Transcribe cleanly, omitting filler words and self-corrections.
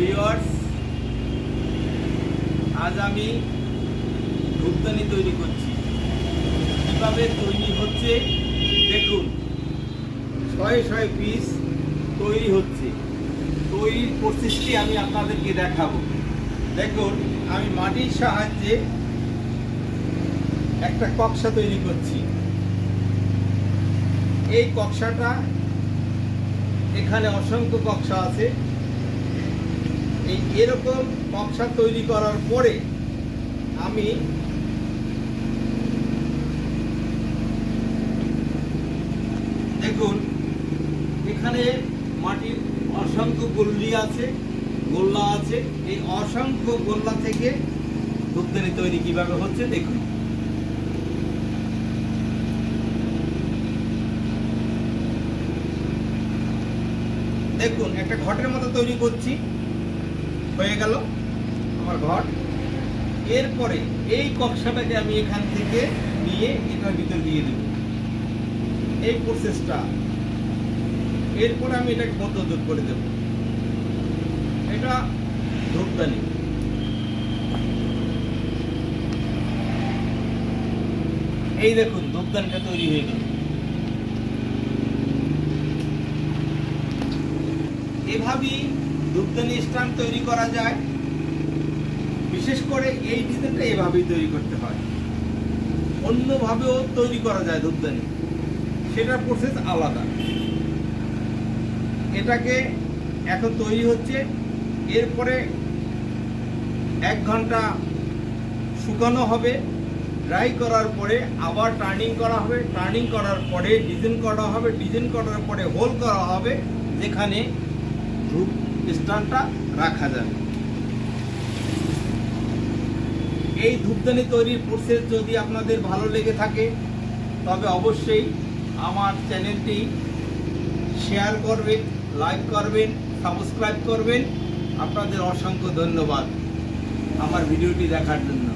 Viewers, আজ আমি ধূপদানি তৈরি করছি। কিভাবে তৈরি হচ্ছে দেখুন। শয়ে শয়ে পিস তৈরি হচ্ছে। তৈরির প্রসেসটি আমি আপনাদেরকে দেখাবো। দেখুন, আমি মাটির সাহায্যে একটা কক্সা তৈরি করছি। এই কক্সাটা, এখানে অসংখ্য কক্সা আছে। এরকম কক্সা তৈরি করার পরে আমি দেখুন, এখানে মাটির অসংখ্য গোল্লা আছে। এই অসংখ্য গোল্লা থেকে ধূপদানি তৈরি কিভাবে হচ্ছে দেখুন। দেখুন, একটা ঘটের মতো তৈরি করছি। হয়ে গেল আমার ঘট। এরপরে এই কক্সাটাকে আমি এখান থেকে নিয়ে এটার ভিতর দিয়ে দেব, এই প্রসেসটা। এরপরে আমি এটাকে বদ্ধ করে দেব। এটা ধূপদানি। এই দেখুন, ধূপদানিটা তৈরি হয়ে গেল। এভাবেই ধূপদানি স্ট্যান্ড তৈরি করা যায়। বিশেষ করে এই ডিজাইনটা এভাবেই তৈরি করতে হয়। অন্যভাবেও তৈরি করা যায় ধূপদানি, সেটার প্রসেস আলাদা। এটাকে এখন তৈরি হচ্ছে। এরপরে 1 ঘন্টা শুকানো হবে। ড্রাই করার পরে আবার টার্নিং করা হবে। টার্নিং করার পরে ডিজাইন করা হবে। ডিজাইন করার পরে হোল করা হবে, যেখানে ধূপ স্ট্যান্ডটা রাখা যাবে। এই ধূপদানি তৈরির প্রসেস যদি আপনাদের ভালো লেগে থাকে, তবে অবশ্যই আমার চ্যানেলটি শেয়ার করবেন, লাইক করবেন, সাবস্ক্রাইব করবেন। আপনাদের অসংখ্য ধন্যবাদ আমার ভিডিওটি দেখার জন্য।